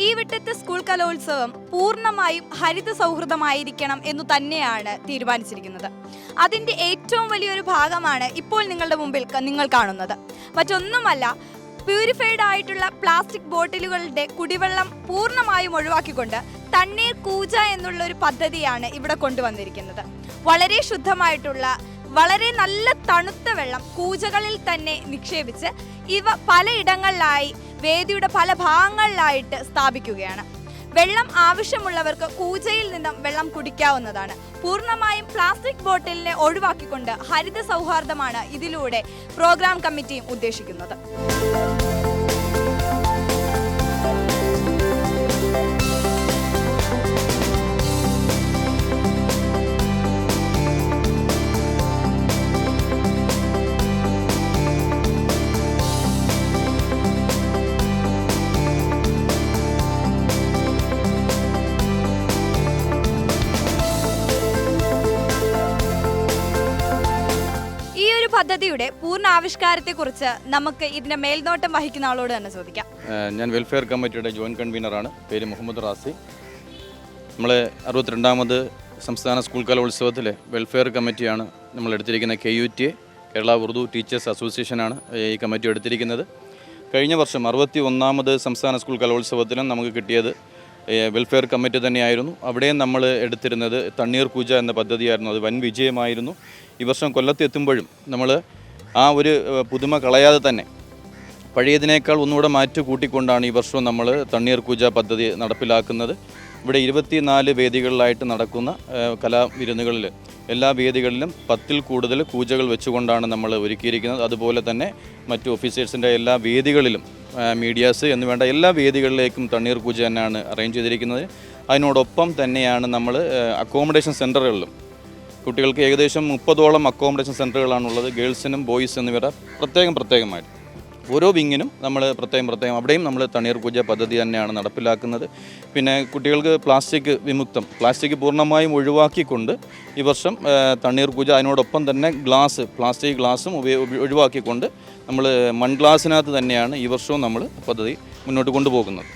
ഈ വിട്ടത്തെ സ്കൂൾ കലോത്സവം പൂർണ്ണമായും ഹരിത സൗഹൃദമായിരിക്കണം എന്നു തന്നെയാണ് തീരുമാനിച്ചിരിക്കുന്നത്. അതിൻ്റെ ഏറ്റവും വലിയൊരു ഭാഗമാണ് ഇപ്പോൾ നിങ്ങളുടെ മുമ്പിൽ നിങ്ങൾ കാണുന്നത്. മറ്റൊന്നുമല്ല, പ്യൂരിഫൈഡ് ആയിട്ടുള്ള പ്ലാസ്റ്റിക് ബോട്ടിലുകളുടെ കുടിവെള്ളം പൂർണ്ണമായും ഒഴിവാക്കിക്കൊണ്ട് തണ്ണീർ കൂജ എന്നുള്ള ഒരു പദ്ധതിയാണ് ഇവിടെ കൊണ്ടുവന്നിരിക്കുന്നത്. വളരെ ശുദ്ധമായിട്ടുള്ള വളരെ നല്ല തണുത്ത വെള്ളം കൂജകളിൽ തന്നെ നിക്ഷേപിച്ച് ഇവ പലയിടങ്ങളിലായി വേദിയുടെ പല ഭാഗങ്ങളിലായിട്ട് സ്ഥാപിക്കുകയാണ്. വെള്ളം ആവശ്യമുള്ളവർക്ക് കൂജയിൽ നിന്നും വെള്ളം കുടിക്കാവുന്നതാണ്. പൂർണ്ണമായും പ്ലാസ്റ്റിക് ബോട്ടിലിനെ ഒഴിവാക്കിക്കൊണ്ട് ഹരിത സൗഹാർദ്ദമാണ് ഇതിലൂടെ പ്രോഗ്രാം കമ്മിറ്റിയും ഉദ്ദേശിക്കുന്നത്. പദ്ധതിയുടെ പൂർണ്ണ ആവിഷ്കാരത്തെക്കുറിച്ച് നമുക്ക് ഇതിന്റെ മേൽനോട്ടം വഹിക്കുന്ന ആളോട് തന്നെ ചോദിക്കാം. ഞാൻ വെൽഫെയർ കമ്മിറ്റിയുടെ ജോയിന്റ് കൺവീനറാണ്. പേര് മുഹമ്മദ് റാസി. നമ്മളെ 62ാമത് സംസ്ഥാന സ്കൂൾ കലോത്സവത്തിലെ വെൽഫെയർ കമ്മിറ്റിയാണ് നമ്മൾ എടുത്തിരിക്കുന്ന. KUTA കേരള ഉറുദു ടീച്ചേഴ്സ് അസോസിയേഷനാണ് ഈ കമ്മിറ്റി എടുത്തിരിക്കുന്നത്. കഴിഞ്ഞ വർഷം 61ാമത് സംസ്ഥാന സ്കൂൾ കലോത്സവത്തിനും നമുക്ക് കിട്ടിയത് വെൽഫെയർ കമ്മിറ്റി തന്നെയായിരുന്നു. അവിടെയും നമ്മൾ എടുത്തിരുന്നത് തണ്ണീർ കൂജ എന്ന പദ്ധതിയായിരുന്നു. അത് വൻ വിജയമായിരുന്നു. ഈ വർഷം കൊല്ലത്ത് എത്തുമ്പോഴും നമ്മൾ ആ ഒരു പുതുമ കളയാതെ തന്നെ പഴയതിനേക്കാൾ ഒന്നുകൂടെ മാറ്റി കൂട്ടിക്കൊണ്ടാണ് ഈ വർഷവും നമ്മൾ തണ്ണീർ കൂജ പദ്ധതി നടപ്പിലാക്കുന്നത്. ഇവിടെ 24 വേദികളിലായിട്ട് നടക്കുന്ന കലാവിരുന്നുകളിൽ എല്ലാ വേദികളിലും 10ൽ കൂടുതൽ കൂജകൾ വെച്ചുകൊണ്ടാണ് നമ്മൾ ഒരുക്കിയിരിക്കുന്നത്. അതുപോലെ തന്നെ മറ്റു ഓഫീസേഴ്സിൻ്റെ എല്ലാ വേദികളിലും മീഡിയാസ് എന്ന് വേണ്ട എല്ലാ വേദികളിലേക്കും തണ്ണീർ കൂജ തന്നെയാണ് അറേഞ്ച് ചെയ്തിരിക്കുന്നത്. അതിനോടൊപ്പം തന്നെയാണ് നമ്മൾ അക്കോമഡേഷൻ സെൻ്ററുകളിലും കുട്ടികൾക്ക് ഏകദേശം 30ഓളം അക്കോമഡേഷൻ സെൻ്ററുകളാണുള്ളത്. ഗേൾസിനും ബോയ്സ് എന്നിവരുടെ പ്രത്യേകമായിട്ട് ഓരോ വിങ്ങിനും നമ്മൾ പ്രത്യേകം അവിടെയും നമ്മൾ തണ്ണീർ കൂജ പദ്ധതി തന്നെയാണ് നടപ്പിലാക്കുന്നത്. പിന്നെ കുട്ടികൾക്ക് പ്ലാസ്റ്റിക് പൂർണ്ണമായും ഒഴിവാക്കിക്കൊണ്ട് ഈ വർഷം തണ്ണീർ കൂജ, അതിനോടൊപ്പം തന്നെ പ്ലാസ്റ്റിക് ഗ്ലാസും ഒഴിവാക്കിക്കൊണ്ട് നമ്മൾ മൺ ഗ്ലാസിനകത്ത് തന്നെയാണ് ഈ വർഷവും നമ്മൾ പദ്ധതി മുന്നോട്ട് കൊണ്ടുപോകുന്നത്.